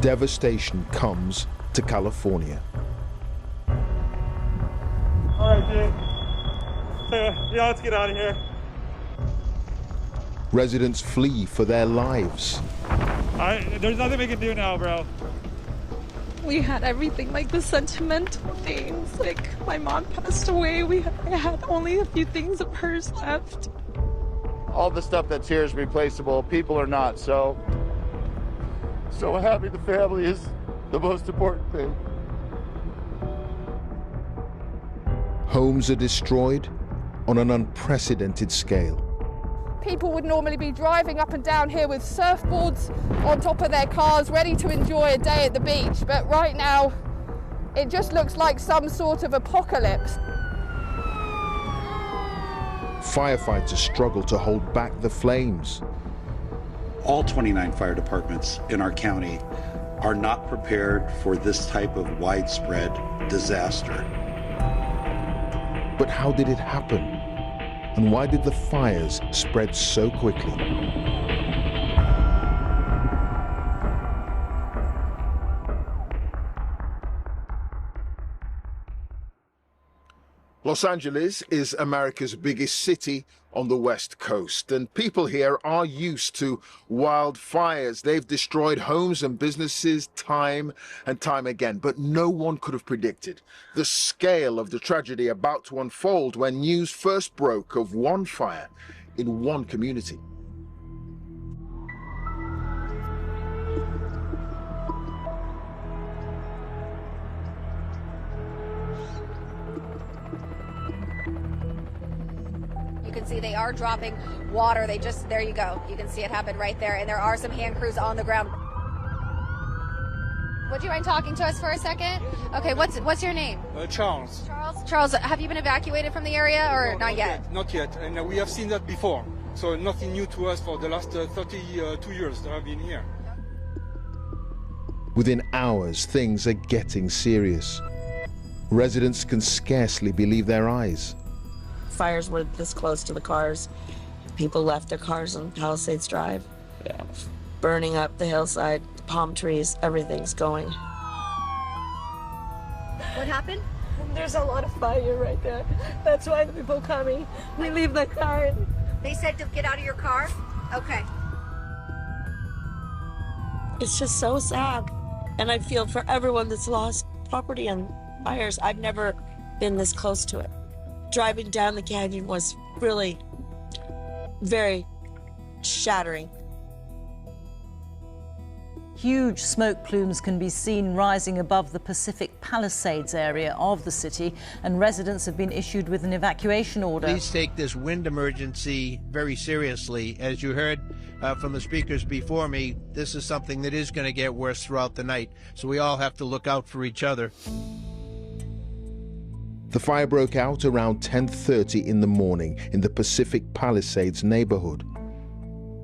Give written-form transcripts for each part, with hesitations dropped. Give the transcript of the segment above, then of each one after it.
devastation comes to California. All right, dude. Yeah, let's get out of here. Residents flee for their lives. There's nothing we can do now, bro. We had everything, like the sentimental things. Like, my mom passed away. I had only a few things of hers left. All the stuff that's here is replaceable. People are not. So having the family is the most important thing. Homes are destroyed on an unprecedented scale. People would normally be driving up and down here with surfboards on top of their cars, ready to enjoy a day at the beach. But right now, it just looks like some sort of apocalypse. Firefighters struggle to hold back the flames. All 29 fire departments in our county are not prepared for this type of widespread disaster. But how did it happen? And why did the fires spread so quickly? Los Angeles is America's biggest city on the West Coast, and people here are used to wildfires. They've destroyed homes and businesses time and time again, but no one could have predicted the scale of the tragedy about to unfold when news first broke of one fire in one community. See, they are dropping water. There you go. You can see it happen right there. And there are some hand crews on the ground. Would you mind talking to us for a second? Okay, what's your name? Charles. Charles, have you been evacuated from the area or No, not yet? Not yet. And we have seen that before. So nothing new to us for the last 32 years that I've been here. Within hours, things are getting serious. Residents can scarcely believe their eyes. Fires were this close to the cars. People left their cars on Palisades Drive. Yeah. Burning up the hillside, palm trees, everything's going. What happened? There's a lot of fire right there. That's why the people coming. We leave the car. They said to get out of your car? Okay. It's just so sad. And I feel for everyone that's lost property on fires. I've never been this close to it. Driving down the canyon was really very shattering. Huge smoke plumes can be seen rising above the Pacific Palisades area of the city, and residents have been issued with an evacuation order. Please take this wind emergency very seriously. As you heard from the speakers before me, this is something that is going to get worse throughout the night, so we all have to look out for each other. The fire broke out around 10:30 in the morning in the Pacific Palisades neighborhood.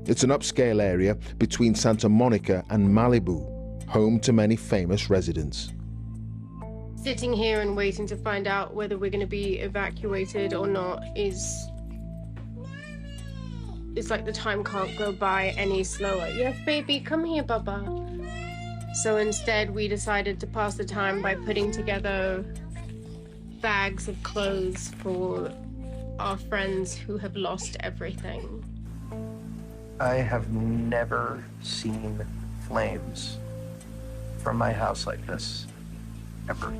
It's an upscale area between Santa Monica and Malibu, home to many famous residents. Sitting here and waiting to find out whether we're going to be evacuated or not it's like the time can't go by any slower. Yes, baby, come here, Baba. So instead, we decided to pass the time by putting together bags of clothes for our friends who have lost everything. I have never seen flames from my house like this, ever.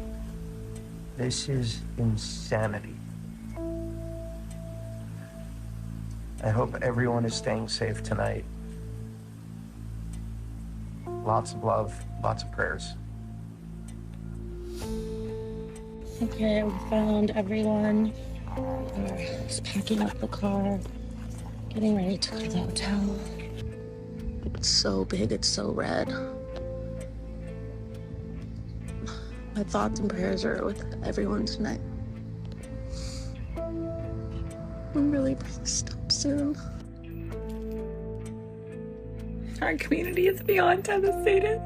This is insanity. I hope everyone is staying safe tonight. Lots of love, lots of prayers. Okay, we found everyone. We're just packing up the car, getting ready to go to the hotel. It's so big, it's so red. My thoughts and prayers are with everyone tonight. I'm really praying to stop soon. Our community is beyond devastated.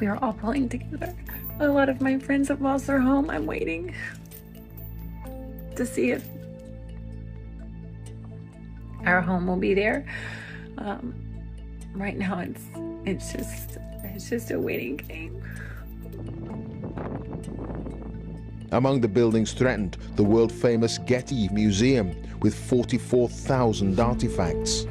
We are all pulling together. A lot of my friends have lost their home. I'm waiting to see if our home will be there. Right now it's just a waiting game. Among the buildings threatened, the world-famous Getty Museum with 44,000 artifacts.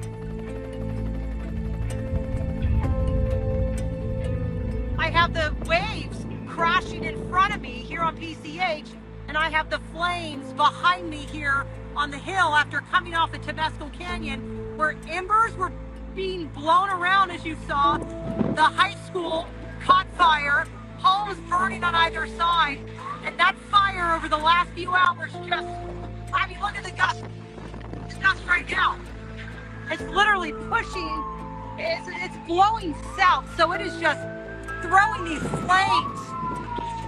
I have the waves crashing in front of me here on PCH, and I have the flames behind me here on the hill after coming off the Tabasco Canyon, where embers were being blown around, as you saw. The high school caught fire, homes burning on either side, and that fire over the last few hours just, I mean, look at the gust right now. It's literally pushing, it's blowing south, so it is just throwing these flames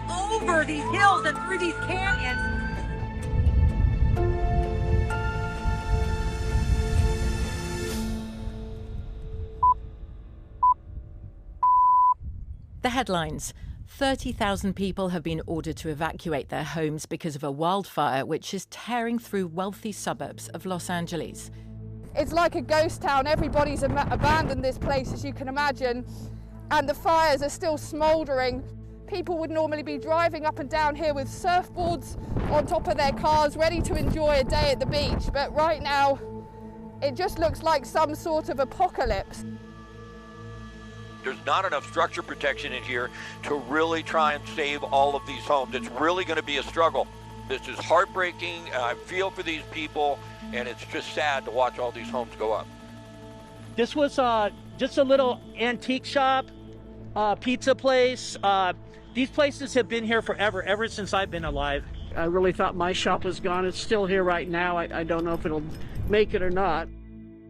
over these hills and through these canyons. The headlines. 30,000 people have been ordered to evacuate their homes because of a wildfire which is tearing through wealthy suburbs of Los Angeles. It's like a ghost town. Everybody's abandoned this place, as you can imagine, and the fires are still smouldering. People would normally be driving up and down here with surfboards on top of their cars, ready to enjoy a day at the beach, but right now it just looks like some sort of apocalypse. There's not enough structure protection in here to really try and save all of these homes. It's really going to be a struggle. This is heartbreaking. I feel for these people, and it's just sad to watch all these homes go up. This was just a little antique shop, pizza place. These places have been here forever, ever since I've been alive. I really thought my shop was gone. It's still here right now. I don't know if it'll make it or not.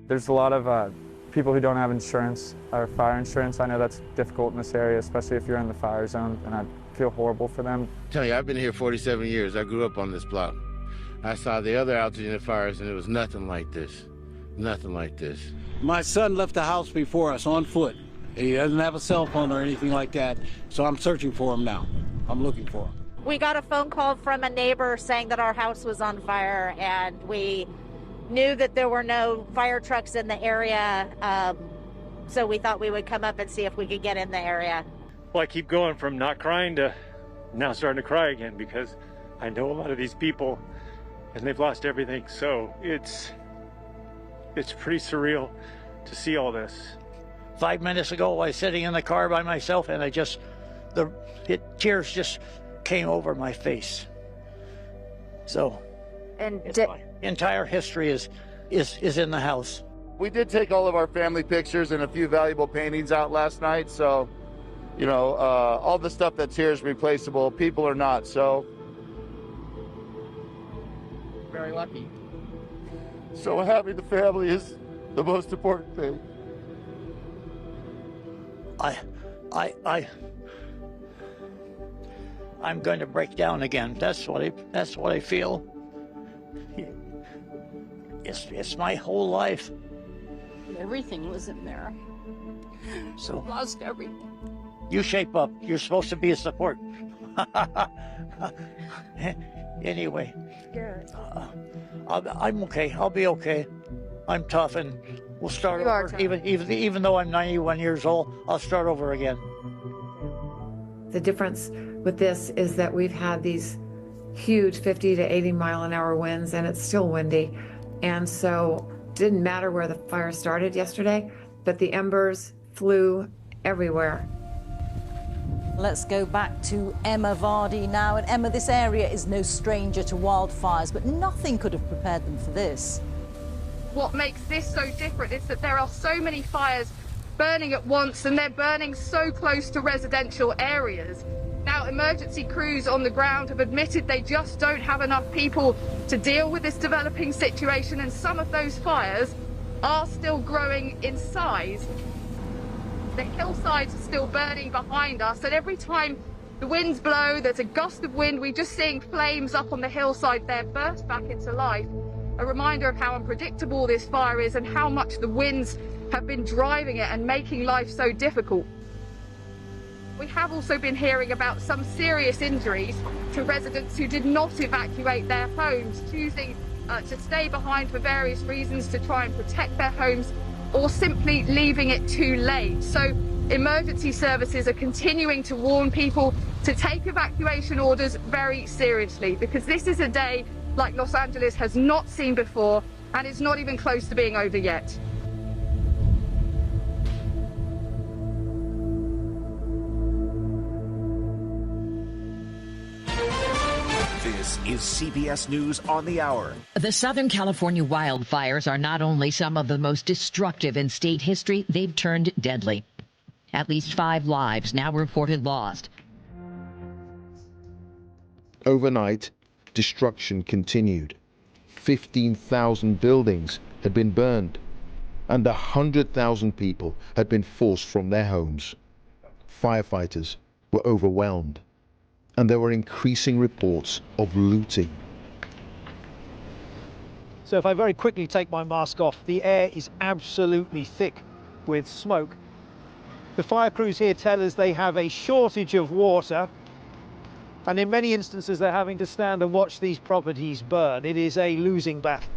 There's a lot of people who don't have insurance or fire insurance. I know that's difficult in this area, especially if you're in the fire zone, and I feel horrible for them. I tell you, I've been here 47 years. I grew up on this block. I saw the other altitude fires, and it was nothing like this. Nothing like this. My son left the house before us on foot. He doesn't have a cell phone or anything like that, so I'm searching for him now. I'm looking for him. We got a phone call from a neighbor saying that our house was on fire, and we knew that there were no fire trucks in the area, so we thought we would come up and see if we could get in the area. Well, I keep going from not crying to now starting to cry again, because I know a lot of these people and they've lost everything, so it's pretty surreal to see all this. 5 minutes ago I was sitting in the car by myself, and tears just came over my face. So and my entire history is in the house. We did take all of our family pictures and a few valuable paintings out last night, so you know, all the stuff that's here is replaceable. People are not, so very lucky. So having the family is the most important thing. I'm going to break down again. That's what I feel. It's my whole life. Everything was in there. So lost everything. You shape up. You're supposed to be a support. Anyway, I'm okay. I'll be okay. I'm tough, and we'll start over. Even though I'm 91 years old, I'll start over again. The difference with this is that we've had these huge 50 to 80 mile an hour winds, and it's still windy. And so it didn't matter where the fire started yesterday, but the embers flew everywhere. Let's go back to Emma Vardy now. And Emma, this area is no stranger to wildfires, but nothing could have prepared them for this. What makes this so different is that there are so many fires burning at once, and they're burning so close to residential areas. Now, emergency crews on the ground have admitted they just don't have enough people to deal with this developing situation, and some of those fires are still growing in size. The hillsides are still burning behind us, and every time the winds blow, there's a gust of wind. We're just seeing flames up on the hillside there burst back into life. A reminder of how unpredictable this fire is and how much the winds have been driving it and making life so difficult. We have also been hearing about some serious injuries to residents who did not evacuate their homes, choosing to stay behind for various reasons to try and protect their homes, or simply leaving it too late. So emergency services are continuing to warn people to take evacuation orders very seriously, because this is a day like Los Angeles has not seen before, and it's not even close to being over yet. This is CBS News on the Hour. The Southern California wildfires are not only some of the most destructive in state history, they've turned deadly. At least 5 lives now reported lost. Overnight, destruction continued. 15,000 buildings had been burned, and 100,000 people had been forced from their homes. Firefighters were overwhelmed, and there were increasing reports of looting. So if I very quickly take my mask off, the air is absolutely thick with smoke. The fire crews here tell us they have a shortage of water, and in many instances they're having to stand and watch these properties burn. It is a losing battle.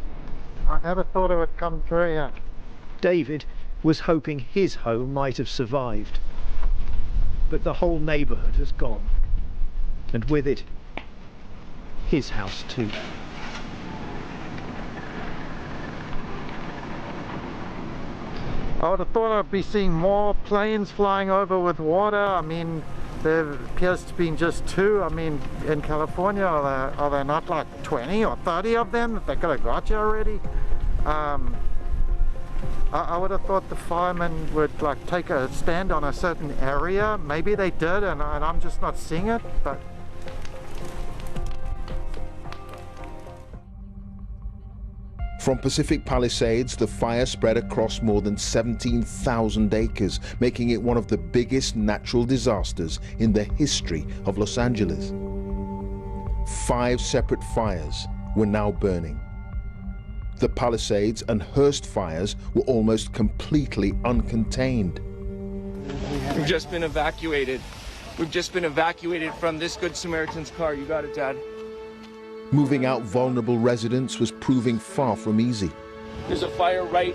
I never thought it would come through here. David was hoping his home might have survived, but the whole neighborhood has gone, and with it, his house too. I would have thought I'd be seeing more planes flying over with water. I mean, there appears to be just 2. I mean, in California, are there not like 20 or 30 of them that they could have got you already? I would have thought the firemen would like take a stand on a certain area. Maybe they did, and I'm just not seeing it, but... From Pacific Palisades, the fire spread across more than 17,000 acres, making it one of the biggest natural disasters in the history of Los Angeles. 5 separate fires were now burning. The Palisades and Hearst fires were almost completely uncontained. We've just been evacuated. We've just been evacuated from this Good Samaritan's car. You got it, Dad. Moving out vulnerable residents was proving far from easy. There's a fire right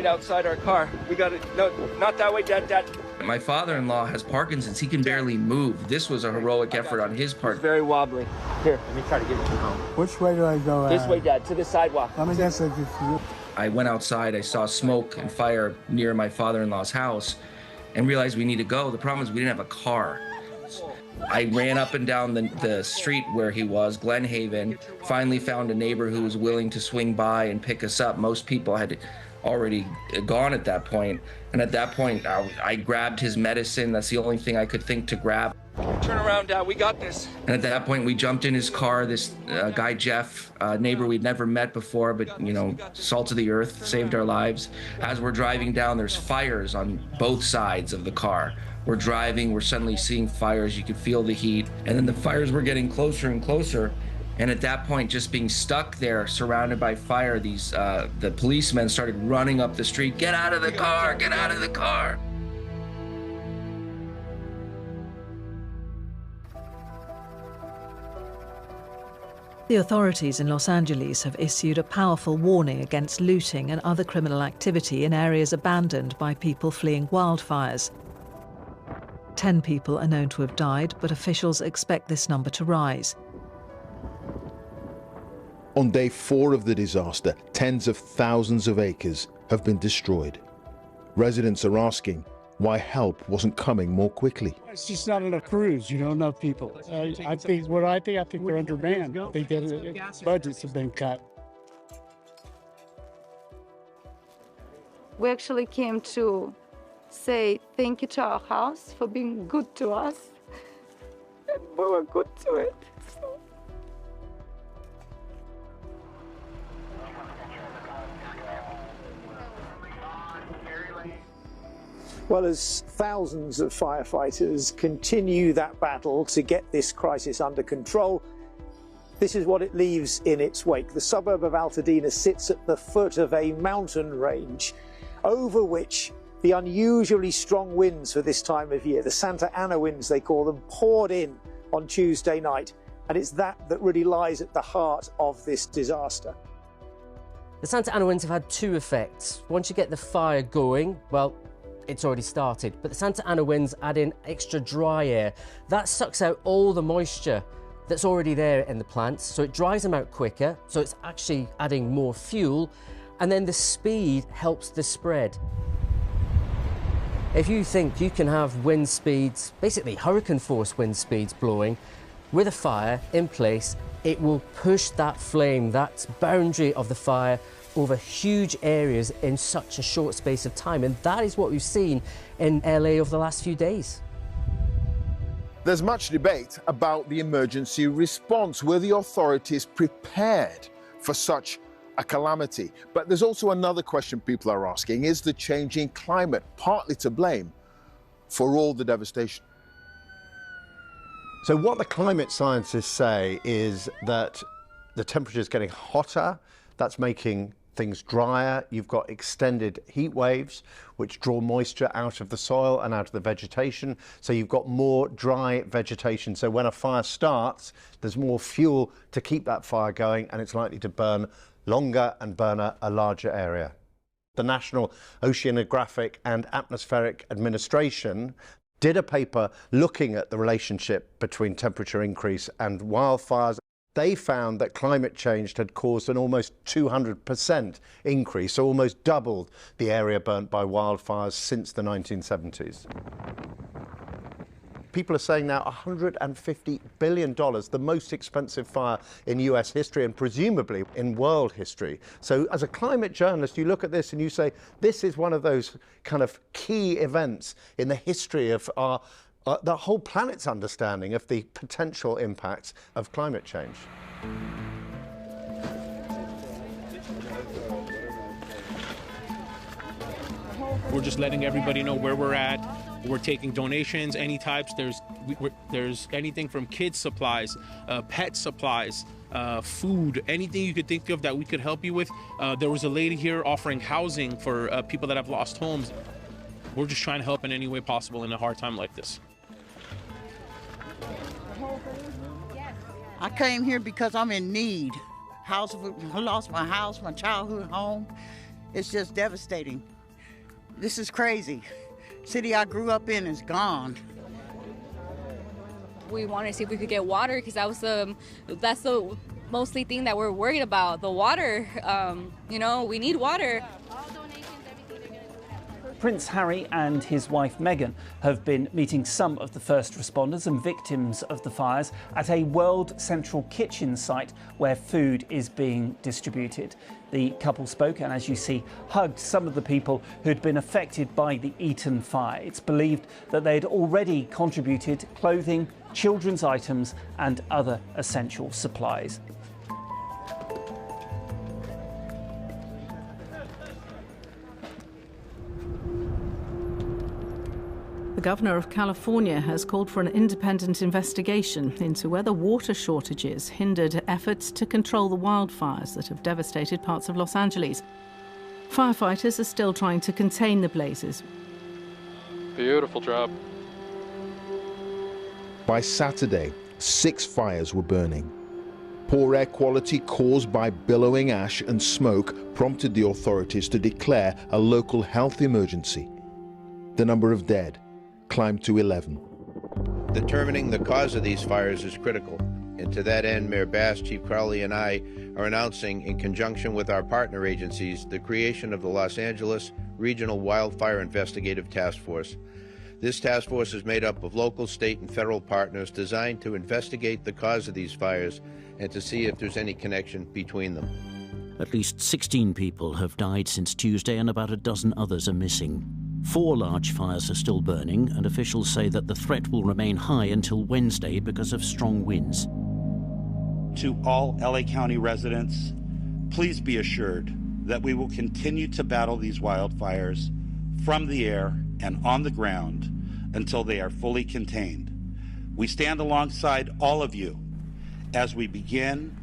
outside our car. We got it. No, not that way, Dad. My father-in-law has Parkinson's. He can barely move. This was a heroic effort on his part. It's very wobbly. Here, let me try to get you home. Which way do I go? This way, Dad, to the sidewalk. I went outside. I saw smoke and fire near my father-in-law's house and realized we need to go. The problem is we didn't have a car. I ran up and down the street where he was, Glen Haven, finally found a neighbor who was willing to swing by and pick us up. Most people had already gone at that point. And at that point, I grabbed his medicine. That's the only thing I could think to grab. Turn around, Dad. We got this. And at that point, we jumped in his car. This guy, Jeff, neighbor we'd never met before, but, you know, salt of the earth, saved our lives. As we're driving down, there's fires on both sides of the car. We're driving, we're suddenly seeing fires, you could feel the heat, and then the fires were getting closer and closer, and at that point, just being stuck there, surrounded by fire, the policemen started running up the street, "Get out of the car, get out of the car!" The authorities in Los Angeles have issued a powerful warning against looting and other criminal activity in areas abandoned by people fleeing wildfires. 10 people are known to have died, but officials expect this number to rise. On day 4 of the disaster, tens of thousands of acres have been destroyed. Residents are asking why help wasn't coming more quickly. It's just not enough crews, enough people. I think they're undermanned. I think that budgets have been cut. We actually came to say thank you to our house for being good to us, and we were good to it. Well, as thousands of firefighters continue that battle to get this crisis under control, this is what it leaves in its wake. The suburb of Altadena sits at the foot of a mountain range over which the unusually strong winds for this time of year, the Santa Ana winds they call them, poured in on Tuesday night. And it's that really lies at the heart of this disaster. The Santa Ana winds have had two effects. Once you get the fire going, well, it's already started, but the Santa Ana winds add in extra dry air. That sucks out all the moisture that's already there in the plants, so it dries them out quicker, so it's actually adding more fuel, and then the speed helps the spread. If you think you can have wind speeds, basically hurricane force wind speeds blowing, with a fire in place, it will push that flame, that boundary of the fire, over huge areas in such a short space of time. And that is what we've seen in LA over the last few days. There's much debate about the emergency response. Were the authorities prepared for such a calamity? But there's also another question people are asking. Is the changing climate partly to blame for all the devastation? So what the climate scientists say is that the temperature is getting hotter. That's making things drier. You've got extended heat waves, which draw moisture out of the soil and out of the vegetation. So you've got more dry vegetation. So when a fire starts, there's more fuel to keep that fire going, and it's likely to burn longer and burn a larger area. The National Oceanographic and Atmospheric Administration did a paper looking at the relationship between temperature increase and wildfires. They found that climate change had caused an almost 200% increase, so almost doubled the area burnt by wildfires since the 1970s. People are saying now $150 billion, the most expensive fire in US history and presumably in world history. So as a climate journalist, you look at this and you say, this is one of those kind of key events in the history of the whole planet's understanding of the potential impacts of climate change. We're just letting everybody know where we're at. We're taking donations, any types. There's anything from kids supplies, pet supplies, food, anything you could think of that we could help you with. There was a lady here offering housing for people that have lost homes. We're just trying to help in any way possible in a hard time like this. I came here because I'm in need. I lost my house, my childhood home. It's just devastating. This is crazy. City I grew up in is gone. We wanted to see if we could get water because that's the mostly thing that we're worried about. The water, you know, we need water. Prince Harry and his wife Meghan have been meeting some of the first responders and victims of the fires at a World Central Kitchen site where food is being distributed. The couple spoke and, as you see, hugged some of the people who'd been affected by the Eaton fire. It's believed that they'd already contributed clothing, children's items and other essential supplies. The Governor of California has called for an independent investigation into whether water shortages hindered efforts to control the wildfires that have devastated parts of Los Angeles. Firefighters are still trying to contain the blazes. Beautiful job. By Saturday, 6 fires were burning. Poor air quality caused by billowing ash and smoke prompted the authorities to declare a local health emergency. The number of dead climbed to 11. Determining the cause of these fires is critical, and to that end, Mayor Bass, Chief Crowley, and I are announcing, in conjunction with our partner agencies, the creation of the Los Angeles Regional Wildfire Investigative Task Force. This task force is made up of local, state, and federal partners designed to investigate the cause of these fires and to see if there's any connection between them. At least 16 people have died since Tuesday and about a dozen others are missing. 4 large fires are still burning, and officials say that the threat will remain high until Wednesday because of strong winds. To all LA County residents, please be assured that we will continue to battle these wildfires from the air and on the ground until they are fully contained. We stand alongside all of you as we begin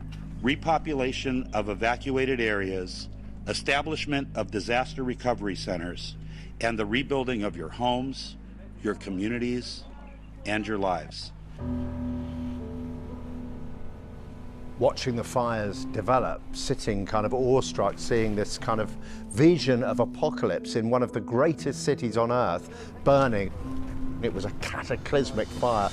repopulation of evacuated areas, establishment of disaster recovery centers, and the rebuilding of your homes, your communities, and your lives. watching the fires develop, sitting kind of awestruck, seeing this kind of vision of apocalypse in one of the greatest cities on earth burning. It was a cataclysmic fire.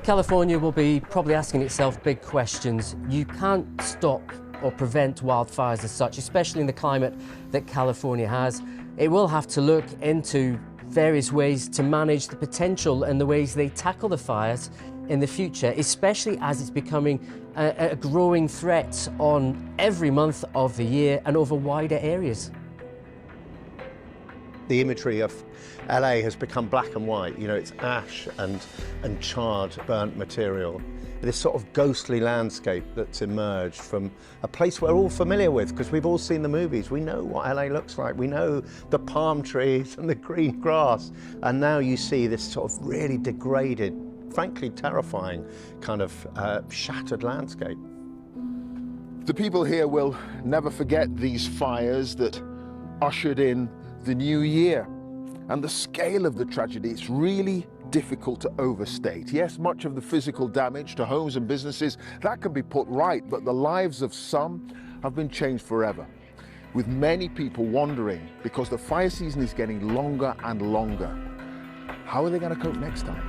California will be probably asking itself big questions. You can't stop or prevent wildfires as such, especially in the climate that California has. It will have to look into various ways to manage the potential and the ways they tackle the fires in the future, especially as it's becoming a growing threat on every month of the year and over wider areas. The imagery of LA has become black and white. You know, it's ash and charred, burnt material. This sort of ghostly landscape that's emerged from a place we're all familiar with because we've all seen the movies. We know what LA looks like. We know the palm trees and the green grass. And now you see this sort of really degraded, frankly terrifying kind of shattered landscape. The people here will never forget these fires that ushered in the new year. And the scale of the tragedy, it's really difficult to overstate. Yes, much of the physical damage to homes and businesses, that can be put right, but the lives of some have been changed forever, with many people wondering, because the fire season is getting longer and longer, how are they going to cope next time?